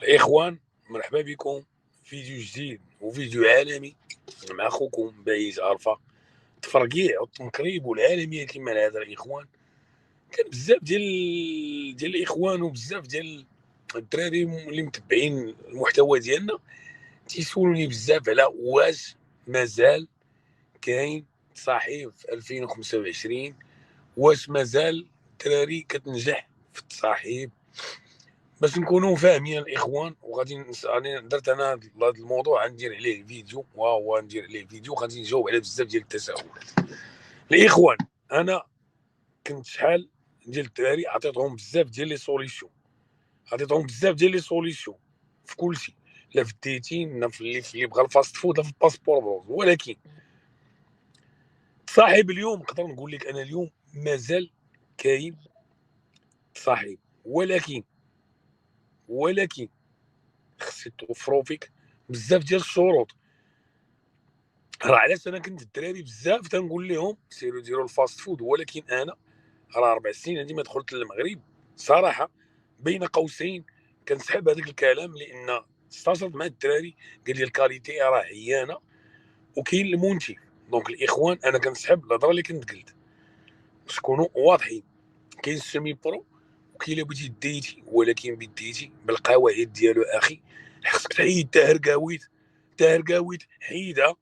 الإخوان، مرحبا بكم. فيديو جديد وفيديو عالمي مع أخوكم بايز ألفا. التفرقيع والتنقريب والعالمية كما هذا الإخوان. كان بزاف ديال الإخوان وبزاف ديال الدراري اللي متبعين المحتوى ديالنا تيسولوني بزاف على واش مازال كاين تصاحب في 2025، واش مازال الدراري كتنجح في التصاحب. باش نكونوا فاهمين الاخوان، وغادي يعني درت انا هذا الموضوع غندير عليه فيديو، وهو ندير عليه فيديو غادي نجاوب على بزاف ديال التساؤلات. الاخوان، انا كنت شحال ديال الدراري عطيتهم بزاف ديال لي سوليسيون، في كل شيء، لا في الديتين لا في اللي بغى الفاست فود لا في الباسبور بروز. ولكن صاحب اليوم نقدر نقول لك انا اليوم مازال كاين صاحب، ولكن خص يتوفروا فيك بزاف ديال الشروط. راه علاش انا كنت الدراري بزاف تنقول لهم سيروا ديروا الفاست فود، ولكن انا راه 4 سنين هذه ما دخلت للمغرب صراحه، بين قوسين كنسحب هذاك الكلام، لان استشرت مع الدراري قال لي الكاليتي راه عيانه وكاين المنتج. دونك الاخوان، انا كنسحب الهضره اللي كنت قلت باش نكونوا واضحين. كاين السيمي برو وكاين الا بغيتي ديتي، ولكن بديتي بالقواعد ديالو اخي. خصك تحيد تهرقاويت حيدها.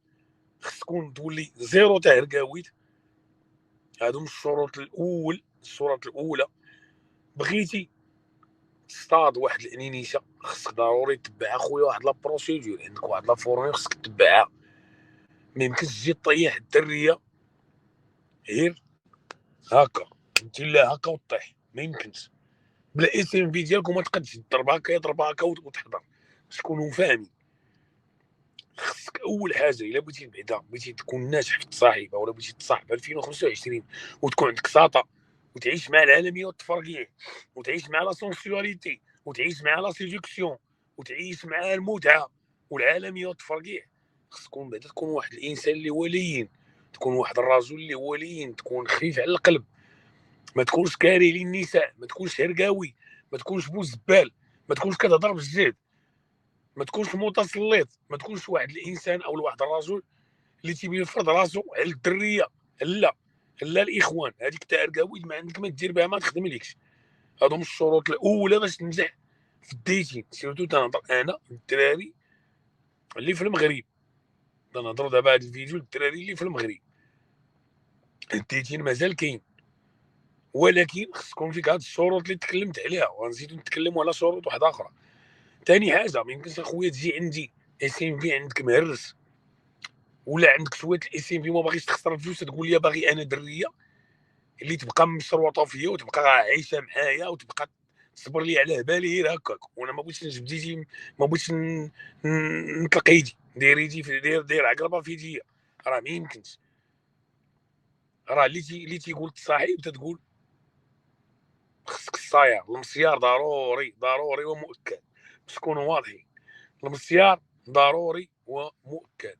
خص تكون تولي زيرو تهرقاويت. هادو من الشروط الاولى. بغيتي تصطاد واحد الانينيشا، خصك ضروري تتبع اخويا واحد لابروسيدور، عندك واحد لافورمي خصك تتبعها. ما يمكنش تجي طيح الدريه غير هكا، انت لا هكا وطيح، ما يمكنش. بلا اس ام في ديالك وما تقدش تضرب هكا يضرب هكا وتحضر. باش تكونوا فاهمين، خصك اول حاجه الا بغيتي بعدا بغيتي تكون ناجح في التصاحبه، ولا بغيتي تصاحب 2025 وتكون عندك ساطه، وتعيش مع العالميه والتفرقيع، وتعيش مع لا سونسياليتي، وتعيش مع لا سيدكسيون، وتعيش مع المتعه والعالميه والتفرقيع. خص تكون بعدا تكون واحد الانسان اللي هو لين، تكون واحد الرجل اللي هو لين، تكون خفيف على القلب، ما تكونش كاري للنساء، ما تكونش هرقاوي، ما تكونش بوزبال، ما تكونش كتهضر بالجد، ما تكونش متسلط، ما تكونش واحد الانسان او واحد الرجل اللي تيبي يفرض راسو على الدريه. لا، لا الاخوان، هذيك تاع رقاوي ما عندك ما دير بها، ما تخدم لكش. هادو من الشروط الاولى باش تنجح في الديتين. سيرتو تنهضر انا الدراري اللي في المغرب، تنهضروا دابا هذا الفيديو للدراري اللي في المغرب. الديتين مازال كاين، ولكن خص تكون فيك هاد الشروط اللي تكلمت عليها، ونزيدو نتكلموا على شروط واحده اخرى. ثاني حاجه، ما يمكنش اخويا تجي عندي اس ام في عندك مهرس، ولا عندك شويه الاس ام في ما باغيش تخسر الفلوس، تقول لي باغي انا دريه اللي تبقى مشروطه فيا وتبقى عايشه معايا وتبقى تصبر لي على بالي غير هكاك. وانا ما بغيتش نجبد يدي، ما بغيتش نطلق يدي، دير يدي في دير عقربه في يديا. راه ما يمكنش. راه اللي تيقول تصاحب تتقول خصك الصاير المسيار ضروري ومؤكد، باش تكونوا واضحين. المسيار ضروري ومؤكد.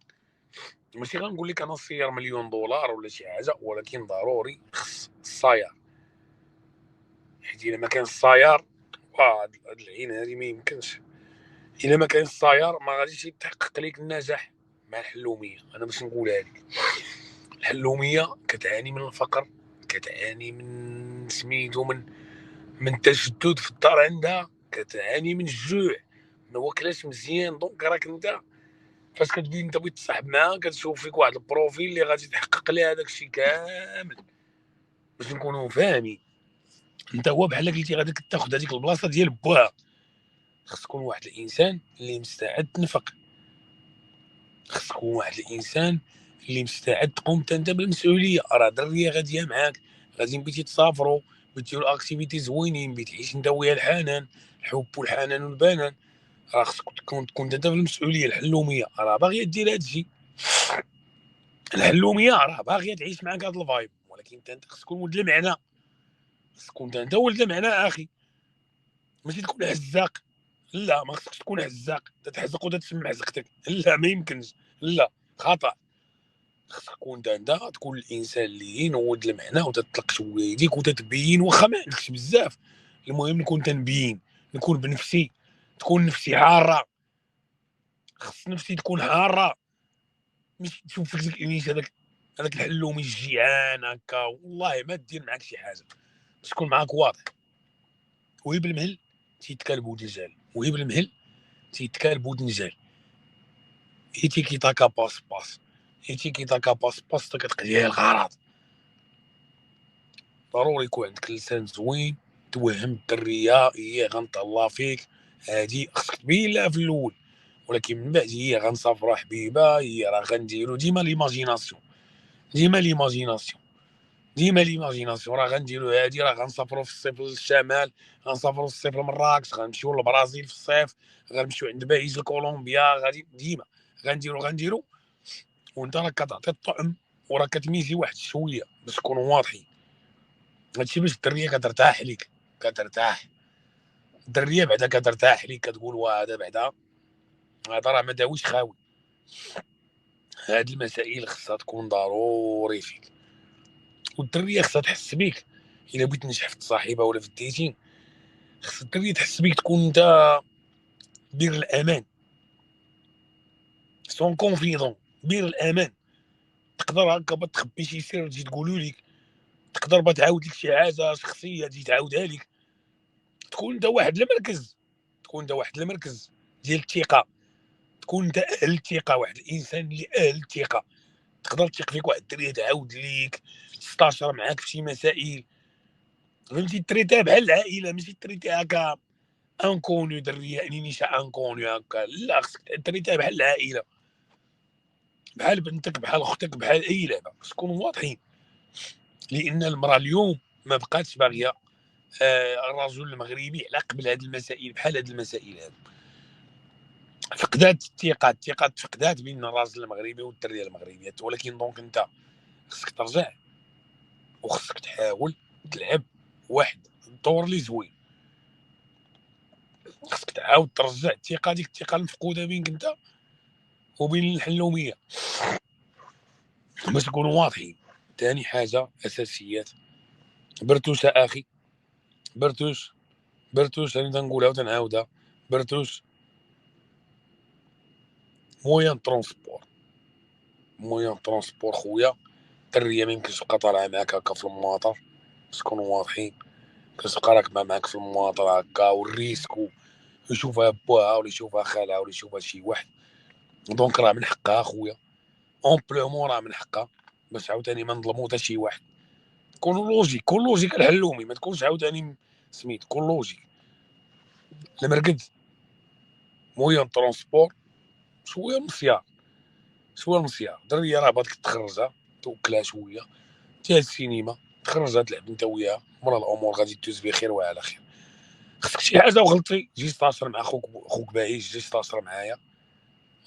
ماشي غنقول لك انا صير $1,000,000 ولا شي حاجه، ولكن ضروري خص الصاير. حيت الا ما كان الصاير، هاد العين هادي ما يمكنش. الا ما كان الصاير ما غاديش يتحقق لك النجاح مع الحلوميه. انا باش نقولها لك، الحلوميه كتعاني من الفقر، كتعاني من سميتو من تشدد في الدار عندها، كتعاني من الجوع، ما واكلاش مزيان. دونك راك انت فاش كتبين انت بغيت تصاحب معاها كتشوف فيك واحد البروفيل اللي غادي تحقق لها هذاك الشيء كامل. باش نكونوا فاهمين، انت هو بحال قلتي غادي تاخذ هذيك البلاصه ديال باها. خص تكون واحد الانسان اللي مستعد تنفق، خص تكون واحد الانسان اللي مستعد تقوم انت بالمسؤوليه. راه دريه غاديه معاك، غادي بغيتي تسافروا، بغيتي ديروا اكتيفيتي زوينين، بغيتي تعيش انت ويا الحنان، الحب والحنان والبنان. راه خصك تكون انت بالمسؤوليه. الحلوميه راه باغيه دير هذا الشيء، الحلوميه راه باغيه تعيش معاك هذا الفايب، ولكن انت خصك تكون ولد المعنى، خصك تكون انت ولد المعنى اخي. ماشي تكون هزاق، لا ما خصكش تكون هزاق تتحزق وتتسمع حزقتك، لا ما يمكنش، لا خطا. خصك تكون انت تكون الانسان اللي ينود المعنى وتطلق شويه يديك وتتبين، واخا ما عندكش بزاف، المهم نكون تنبين، نكون بنفسي، تكون نفسي حاره، خص نفسي تكون حاره، مش تشوف فيك ديك الانيس هذاك الحلومي الجيعان هكا، والله ما دير معاك شي حاجه، باش تكون معاك واضح. وهي بالمهل تيتكال بود الجال، وهي بالمهل تيتكال بود نجال. ايتي كي تاكا باس باس، ايتي كي تاكا باس باس تا كتقضيها الغرض. ضروري يكون عندك لسان زوين، توهم الدريه هي غنطلع فيك، هادي خصك تبين لها في الاول، ولكن من بعد هي غنصافرو حبيبه، هي راه غنديرو ديما ليماجيناسيون، ديما ليماجيناسيون، ديما ليماجيناسيون. راه غنديرو هادي، راه غنسافرو في الصيف للشمال، غنسافرو في الصيف لمراكش، غنمشيو للبرازيل في الصيف، غنمشيو عند بايج لكولومبيا، غادي ديما غنديرو. وانت راك كتعطي الطعم وراك كتميزي واحد شويه باش تكونوا واضحين. هادشي باش الدريه كترتاح ليك، كترتاح الدريه بعدا كترتاح ليك، كتقول واه هذا بعدا هذا راه ما داويش خاوي. هاد المسائل خصها تكون ضروري فيك، والدريه خصها تحس بيك. الا بغيت تنجح في التصاحبه ولا في الديتين، خص الدريه تحس بيك، تكون انت بير الامان، سون كونفيدون، بير الامان. تقدر هكا تخبي شي سر تجي تقولو ليك، تقدر تعاود لك شي حاجه شخصيه تجي تعاودها لك، تكون انت واحد المركز، تكون انت واحد المركز ديال الثقه، تكون انت اهل الثقه، واحد الانسان اللي اهل الثقه، تقدر تثق فيك واحد الدريه تعاود ليك، تستاشر معاك في شي مسائل، فهمتي؟ تريتها بحال العائله، ماشي تريتها هكا انكونيو، دريه يعني نيشا انكونيو هكا، لا خصك تريتها بحال العائله، بحال بنتك، بحال اختك، بحال اي لعبه، باش تكونوا واضحين. لان المراه اليوم ما بقاتش باغيه الرجل المغربي على قبل هذه المسائل، بحال هذه المسائل هذه فقدات الثقه تفقدات بين الراجل المغربي والدريه المغربيه. ولكن دونك انت خصك ترجع، وخصك تحاول تلعب واحد الدور اللي زوين، خصك تعاود ترجع الثقه، ديك الثقه المفقوده بينك انت وبين الحلوميه، باش تكونوا واضحين. ثاني حاجه اساسيات، برتوش اخي، برتوش راني تنقولها وتنعاودها، برتوش مويان ترونسبور خويا. الدريه ما يمكنش تبقى طالعه معاك هكا في المواطر، باش تكونوا واضحين، كتبقى راكبه معاك في المواطر هكا، والريسك يشوفها باها ولا يشوفها خالها ولا يشوفها شي واحد، دونك راه من حقها خويا، اون بلومون راه من حقها، باش عاوتاني ما نظلمو حتى شي واحد. كون لوجيك الحلومي، ما تكونش عاوتاني سميت، كون لوجيك. المرقد مويان ترونسبور، شويه مصيار دريه راه بغاتك تخرجها، توكلها شويه، تيها السينما، تخرجها تلعب انت وياها، مرة الامور غادي تدوز بخير وعلى خير. خصك شي حاجه وغلطتي جي ستاشر مع خوك بايش، جي ستاشر معايا،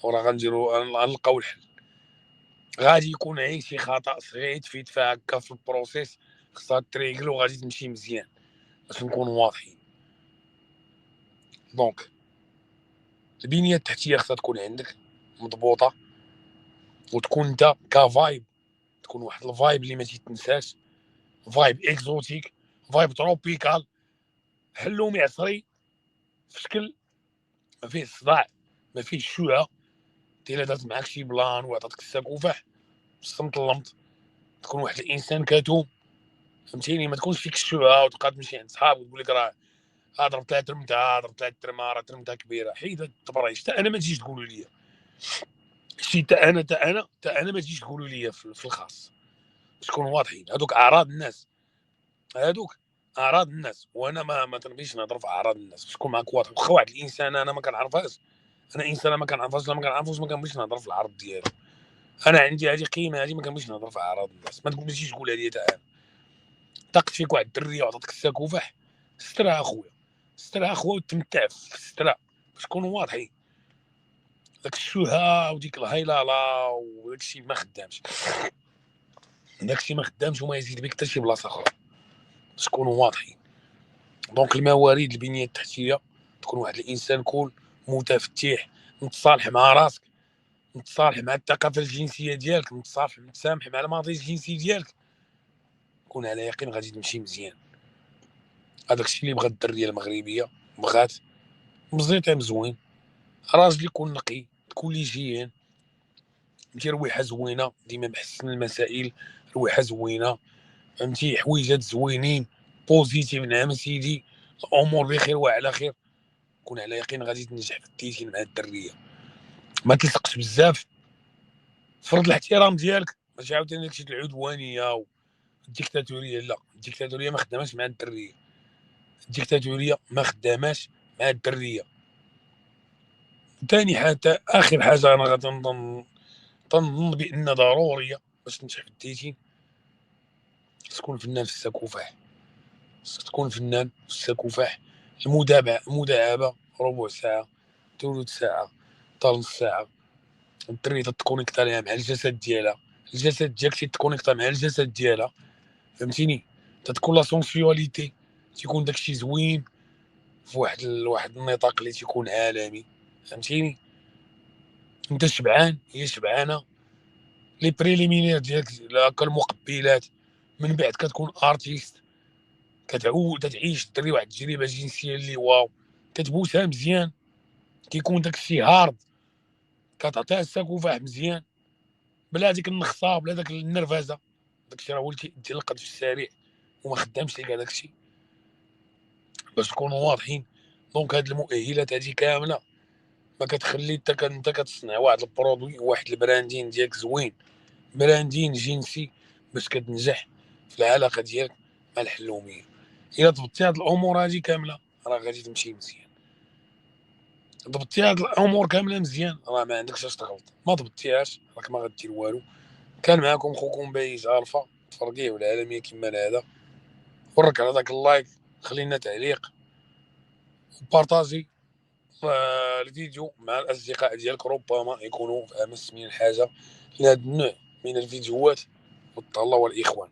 وراه غنلقاو الحل. غادي يكون عين شي خطا صغير تفيد فيها هكا في البروسيس، خصها تريكل وغادي تمشي مزيان، باش نكونوا واضحين. دونك البنيه التحتيه خصها تكون عندك مضبوطه، وتكون انت كفايب، تكون واحد الفايب اللي ما تيتنساش، فايب اكزوتيك، فايب تروبيكال، حلومي عصري في شكل ما فيه الصداع، ما فيه الشوعه. انت الا دارت معاك شي بلان وعطاتك الساكوفح الصمت اللمط، تكون واحد الانسان كتوم، فهمتيني؟ ما تكونش فيك الشوعه وتبقى تمشي عند صحابك وتقول لك راه ضربت لها ترمتها، ضربت لها الترمه، راه ترمتها كبيره. حيد هاد التبريش، حتى انا ما تجيش تقولوا لي شي، حتى انا ما تجيش تقولوا لي في الخاص، باش تكونوا واضحين. هذوك اعراض الناس، هذوك اعراض الناس، وانا ما تنبغيش نهضر في اعراض الناس، باش تكون معاك واضح. واخا واحد الانسان انا ما كنعرفهاش، انا انسان ما كنعرفهاش، ما كنعرفوش، ما كنبغيش نهضر في العرض ديالو. انا عندي هذه قيمه، هذه ما كنبغيش نهضر في اعراض الناس. ما تجيش تقولها لي حتى انا طاقت فيك واحد الدريه وعطاتك الساكوفح، سترها اخويا، سترها اخويا، وتمتع في سترها، باش تكونوا واضحين. داك الشوهه وديك الهيلاله وداك الشيء ما خدامش، وما يزيد بك حتى شي بلاصه اخرى، باش تكونوا واضحين. دونك الموارد البنيه التحتيه، تكون واحد الانسان كول متفتح، متصالح مع راسك، متصالح مع الثقافه الجنسيه ديالك، متسامح مع الماضي الجنسي ديالك، كون على يقين غادي تمشي مزيان. هذاك الشيء اللي بغات الدريه المغربيه، بغات مزيتام زوين، راجل يكون نقي، تكون ليجيين، دير رويحه زوينه، ديما محسن المسائل، رويحه زوينه، فهمتي، حويجات زوينين، بوزيتيف. نعم سيدي، الامور بخير وعلى خير، كون على يقين غادي تنجح في الديتين مع الدريه. ما تلصقش بزاف، فرض الاحترام ديالك، ماشي عاوتاني داكشي العدوانيه والديكتاتوريه. لا، الديكتاتوريه ما خداماش مع الدريه، الديكتاتوريه ما خداماش مع الدريه. ثاني حاجه، اخر حاجه انا غادي تنظن بان ضروريه باش تنجح في الديتين، تكون فنان في السكوفاح، خصك تكون فنان في السكوفاح. المداعبه ربع ساعه، ثلث ساعه، حتى نص ساعه. الدري تتكونيكتا ليها مع الجسد ديالها، الجسد ديالك تيتكونيكتا مع الجسد ديالها، فهمتيني، تتكون لا سونسيواليتي، تيكون داكشي زوين في واحد النطاق اللي تيكون عالمي، فهمتيني. انت شبعان، هي شبعانه، لي بريليمينير ديالك هكا المقبلات، من بعد كتكون ارتيست، كتعيش الدري واحد التجربه جنسيه اللي واو، كتبوسها مزيان، كيكون داكشي هارد، كتعطيها الساكوفاح مزيان، بلا هذيك النخصه، بلا داك النرفزه. داكشي راه هو اللي كيدي القذف السريع وما خدامش ليك هذاك الشيء، باش نكونوا واضحين. دونك هاد المؤهلات هادي كامله ما كتخلي انت كتصنع واحد البرودوي، واحد البراندين ديالك زوين، براندين جنسي، باش كتنجح في العلاقه ديالك مع الحلوميه. الا ضبطتي هاد الامور هادي كامله راه غادي تمشي مزيان. ضبطتي هاد الامور كامله مزيان راه ما عندكش اش تغلط. ما ضبطتيهاش راك ما غدير والو. كان معكم خوكم بايز الفا، تفرقيه والعالميه كما هذا. ورك على داك اللايك، خلينا تعليق، وبارطاجي الفيديو مع الاصدقاء ديالك، ربما يكونوا في امس من الحاجه لهذا النوع من الفيديوهات. وتهلاو الاخوان.